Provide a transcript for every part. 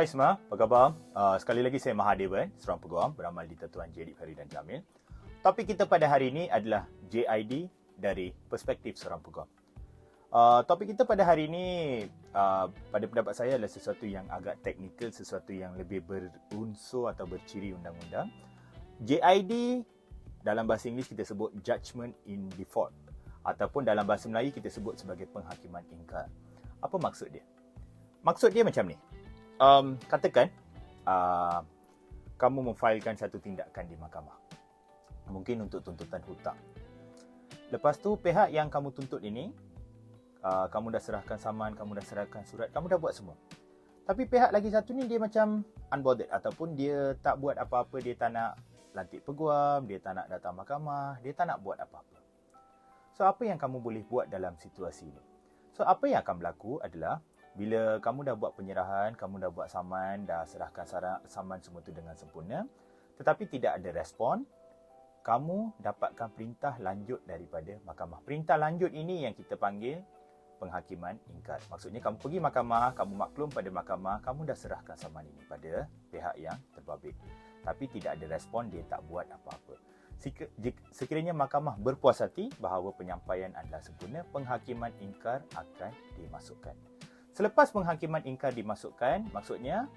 Hai semua, apa khabar? Sekali lagi saya Mahadevan, seorang peguam beramal di Tetuan J. Ferry dan Jamil. Topik kita pada hari ini adalah JID dari perspektif seorang peguam. Topik kita pada hari ini pada pendapat saya adalah sesuatu yang agak teknikal, sesuatu yang lebih berunsur atau berciri undang-undang. JID dalam bahasa Inggeris kita sebut Judgment in Default ataupun dalam bahasa Melayu kita sebut sebagai penghakiman ingkar. Apa maksud dia? Maksud dia macam ni. Katakan kamu memfailkan satu tindakan di mahkamah, mungkin untuk tuntutan hutang. Lepas tu pihak yang kamu tuntut ini, kamu dah serahkan saman, kamu dah serahkan surat, kamu dah buat semua. Tapi pihak lagi satu ni dia macam unbothered ataupun dia tak buat apa-apa, dia tak nak lantik peguam, dia tak nak datang mahkamah, dia tak nak buat apa-apa. So apa yang kamu boleh buat dalam situasi ini? So apa yang akan berlaku adalah bila kamu dah buat penyerahan, kamu dah buat saman, dah serahkan saman semua tu dengan sempurna, tetapi tidak ada respon, kamu dapatkan perintah lanjut daripada mahkamah. Perintah lanjut ini yang kita panggil penghakiman ingkar. Maksudnya kamu pergi mahkamah, kamu maklum pada mahkamah, kamu dah serahkan saman ini pada pihak yang terbabit. Tapi tidak ada respon, dia tak buat apa-apa. Sekiranya mahkamah berpuas hati bahawa penyampaian adalah sempurna, penghakiman ingkar akan dimasukkan. Selepas penghakiman ingkar dimasukkan, maksudnya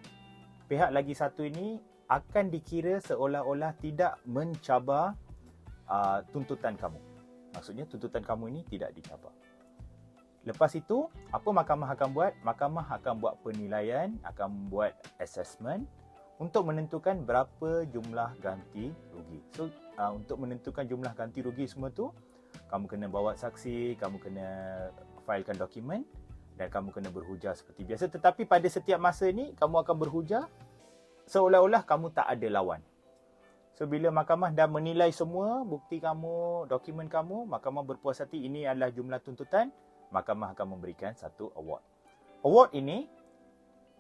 pihak lagi satu ini akan dikira seolah-olah tidak mencabar tuntutan kamu. Maksudnya tuntutan kamu ini tidak dicabar. Lepas itu, apa mahkamah akan buat? Mahkamah akan buat penilaian, akan buat assessment untuk menentukan berapa jumlah ganti rugi. So, untuk menentukan jumlah ganti rugi semua tu, kamu kena bawa saksi, kamu kena filekan dokumen dan kamu kena berhujah seperti biasa. Tetapi pada setiap masa ni, kamu akan berhujah seolah-olah kamu tak ada lawan. So, bila mahkamah dah menilai semua bukti kamu, dokumen kamu, mahkamah berpuas hati ini adalah jumlah tuntutan, mahkamah akan memberikan satu award. Award ini,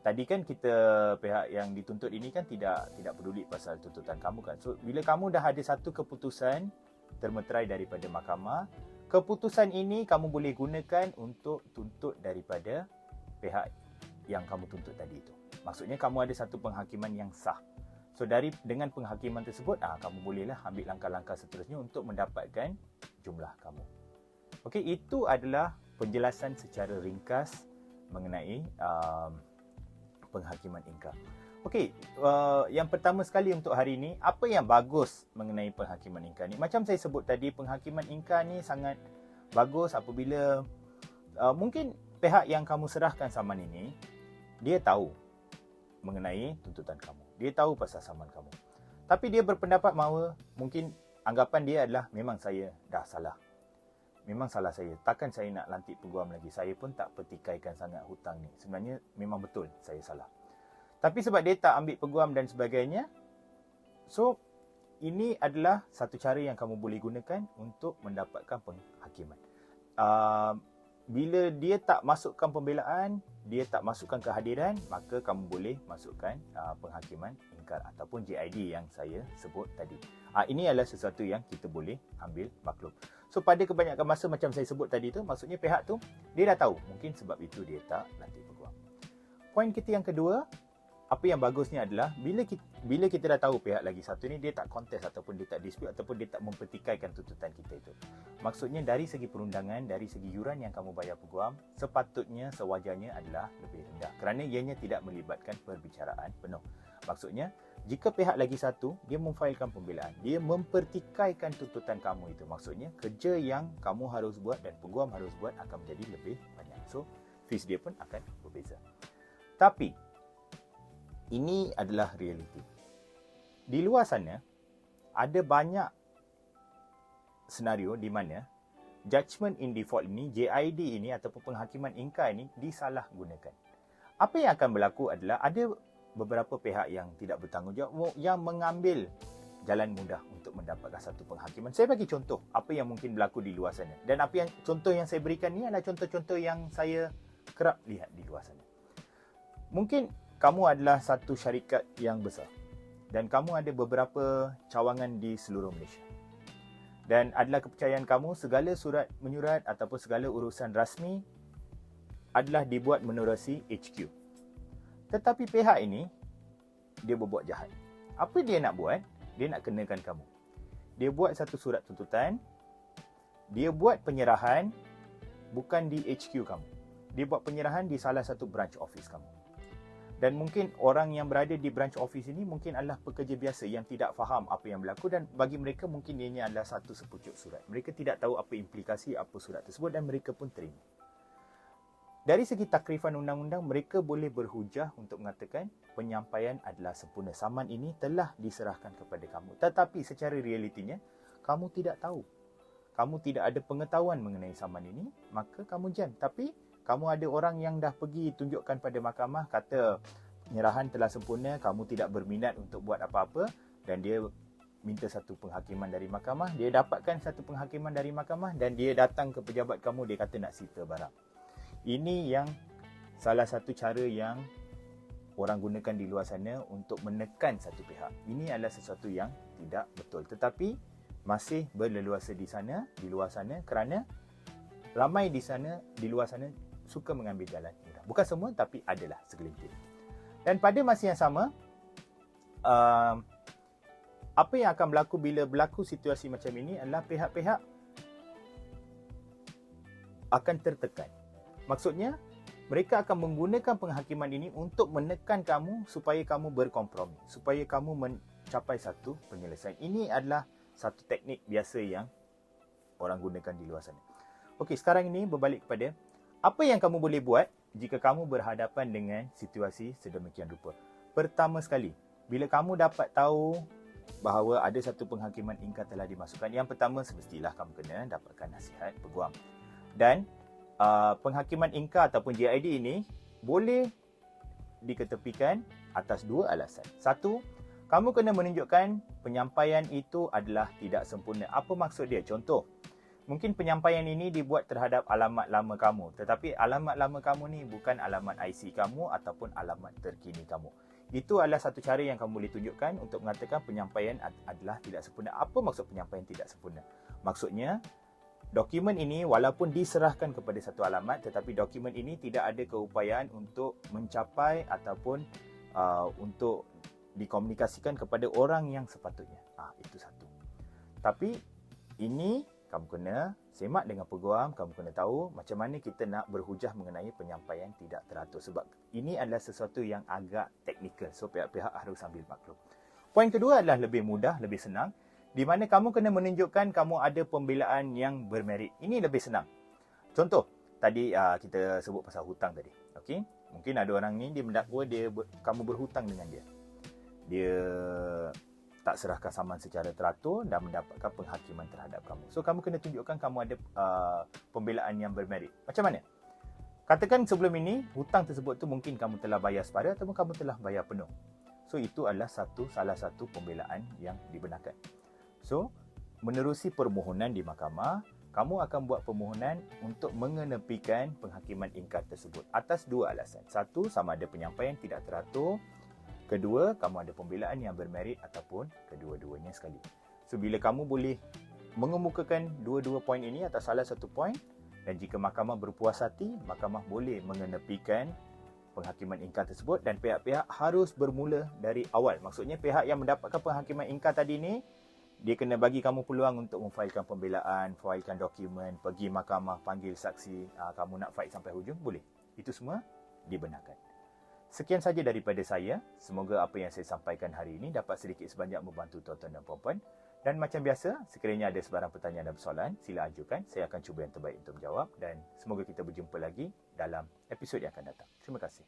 tadi kan kita pihak yang dituntut ini kan tidak peduli pasal tuntutan kamu kan. So, bila kamu dah ada satu keputusan termeterai daripada mahkamah, keputusan ini kamu boleh gunakan untuk tuntut daripada pihak yang kamu tuntut tadi itu. Maksudnya kamu ada satu penghakiman yang sah. So dengan penghakiman tersebut, kamu bolehlah ambil langkah-langkah seterusnya untuk mendapatkan jumlah kamu. Okey, itu adalah penjelasan secara ringkas mengenai penghakiman ingkar. Okey, yang pertama sekali untuk hari ini, apa yang bagus mengenai penghakiman ingkar ni? Macam saya sebut tadi, penghakiman ingkar ni sangat bagus apabila mungkin pihak yang kamu serahkan saman ini, dia tahu mengenai tuntutan kamu. Dia tahu pasal saman kamu. Tapi dia berpendapat bahawa mungkin anggapan dia adalah memang saya dah salah. Memang salah saya. Takkan saya nak lantik peguam lagi. Saya pun tak pertikaikan sangat hutang ni. Sebenarnya memang betul saya salah. Tapi sebab dia tak ambil peguam dan sebagainya, so ini adalah satu cara yang kamu boleh gunakan untuk mendapatkan penghakiman. Bila dia tak masukkan pembelaan, dia tak masukkan kehadiran, maka kamu boleh masukkan penghakiman ingkar ataupun JID yang saya sebut tadi. Ini adalah sesuatu yang kita boleh ambil maklum. So pada kebanyakan masa macam saya sebut tadi tu, maksudnya pihak tu dia dah tahu, mungkin sebab itu dia tak lantik peguam. Poin kita yang kedua, apa yang bagusnya adalah bila kita dah tahu pihak lagi satu ni dia tak contest ataupun dia tak dispute ataupun dia tak mempertikaikan tuntutan kita itu. Maksudnya dari segi perundangan, dari segi yuran yang kamu bayar peguam, sepatutnya sewajarnya adalah lebih rendah kerana ianya tidak melibatkan perbicaraan penuh. Maksudnya jika pihak lagi satu dia memfailkan pembelaan, dia mempertikaikan tuntutan kamu itu, maksudnya kerja yang kamu harus buat dan peguam harus buat akan menjadi lebih banyak. So fees dia pun akan berbeza. Tapi ini adalah realiti. Di luar sana, ada banyak senario di mana judgment in default ini, JID ini ataupun penghakiman ingkar ini disalahgunakan. Apa yang akan berlaku adalah ada beberapa pihak yang tidak bertanggungjawab yang mengambil jalan mudah untuk mendapatkan satu penghakiman. Saya bagi contoh apa yang mungkin berlaku di luar sana. Dan contoh yang saya berikan ni adalah contoh-contoh yang saya kerap lihat di luar sana. Mungkin kamu adalah satu syarikat yang besar dan kamu ada beberapa cawangan di seluruh Malaysia. Dan adalah kepercayaan kamu segala surat menyurat ataupun segala urusan rasmi adalah dibuat menerusi HQ. Tetapi pihak ini, dia berbuat jahat. Apa dia nak buat? Dia nak kenakan kamu. Dia buat satu surat tuntutan. Dia buat penyerahan bukan di HQ kamu. Dia buat penyerahan di salah satu branch office kamu. Dan mungkin orang yang berada di branch office ini mungkin adalah pekerja biasa yang tidak faham apa yang berlaku, dan bagi mereka mungkin ianya adalah satu sepucuk surat. Mereka tidak tahu apa implikasi apa surat tersebut dan mereka pun terima. Dari segi takrifan undang-undang, mereka boleh berhujah untuk mengatakan penyampaian adalah sempurna. Saman ini telah diserahkan kepada kamu. Tetapi secara realitinya, kamu tidak tahu. Kamu tidak ada pengetahuan mengenai saman ini, maka kamu jam. Tapi kamu ada orang yang dah pergi tunjukkan pada mahkamah, kata penyerahan telah sempurna, kamu tidak berminat untuk buat apa-apa, dan dia minta satu penghakiman dari mahkamah. Dia dapatkan satu penghakiman dari mahkamah dan dia datang ke pejabat kamu, dia kata nak sita barang. Ini yang salah satu cara yang orang gunakan di luar sana untuk menekan satu pihak. Ini adalah sesuatu yang tidak betul. Tetapi masih berleluasa di luar sana kerana ramai di luar sana suka mengambil jalan mudah. Bukan semua, tapi adalah segelintir. Dan pada masa yang sama, apa yang akan berlaku bila berlaku situasi macam ini adalah pihak-pihak akan tertekan. Maksudnya, mereka akan menggunakan penghakiman ini untuk menekan kamu supaya kamu berkompromi, supaya kamu mencapai satu penyelesaian. Ini adalah satu teknik biasa yang orang gunakan di luar sana. Okey, sekarang ini berbalik kepada apa yang kamu boleh buat jika kamu berhadapan dengan situasi sedemikian rupa. Pertama sekali, bila kamu dapat tahu bahawa ada satu penghakiman ingkar telah dimasukkan, yang pertama semestilah kamu kena dapatkan nasihat peguam. Dan penghakiman ingkar ataupun JID ini boleh diketepikan atas dua alasan. Satu, kamu kena menunjukkan penyampaian itu adalah tidak sempurna. Apa maksud dia? Contoh, mungkin penyampaian ini dibuat terhadap alamat lama kamu, tetapi alamat lama kamu ni bukan alamat IC kamu ataupun alamat terkini kamu. Itu adalah satu cara yang kamu boleh tunjukkan untuk mengatakan penyampaian adalah tidak sempurna. Apa maksud penyampaian tidak sempurna? Maksudnya, dokumen ini walaupun diserahkan kepada satu alamat, tetapi dokumen ini tidak ada keupayaan untuk mencapai ataupun untuk dikomunikasikan kepada orang yang sepatutnya. Itu satu. Tapi ini kamu kena semak dengan peguam, kamu kena tahu macam mana kita nak berhujah mengenai penyampaian tidak teratur. Sebab ini adalah sesuatu yang agak teknikal. So, pihak-pihak harus ambil maklum. Poin kedua adalah lebih mudah, lebih senang. Di mana kamu kena menunjukkan kamu ada pembelaan yang bermerit. Ini lebih senang. Contoh, tadi kita sebut pasal hutang tadi. Okay? Mungkin ada orang ni, dia mendakwa kamu berhutang dengan dia. Dia tak serahkan saman secara teratur dan mendapatkan penghakiman terhadap kamu. So, kamu kena tunjukkan kamu ada pembelaan yang bermerit. Macam mana? Katakan sebelum ini, hutang tersebut tu mungkin kamu telah bayar separuh ataupun kamu telah bayar penuh. So, itu adalah salah satu pembelaan yang dibenarkan. So, menerusi permohonan di mahkamah, kamu akan buat permohonan untuk mengenepikan penghakiman ingkar tersebut atas dua alasan. Satu, sama ada penyampaian tidak teratur. Kedua, kamu ada pembelaan yang bermerit ataupun kedua-duanya sekali. So, bila kamu boleh mengemukakan dua-dua poin ini atas salah satu poin, dan jika mahkamah berpuas hati, mahkamah boleh mengenepikan penghakiman ingkar tersebut dan pihak-pihak harus bermula dari awal. Maksudnya, pihak yang mendapatkan penghakiman ingkar tadi ni, dia kena bagi kamu peluang untuk memfailkan pembelaan, failkan dokumen, pergi mahkamah, panggil saksi, kamu nak fight sampai hujung, boleh. Itu semua dibenarkan. Sekian saja daripada saya. Semoga apa yang saya sampaikan hari ini dapat sedikit sebanyak membantu tuan-tuan dan puan-puan. Dan macam biasa, sekiranya ada sebarang pertanyaan dan persoalan, sila ajukan. Saya akan cuba yang terbaik untuk menjawab. Dan semoga kita berjumpa lagi dalam episod yang akan datang. Terima kasih.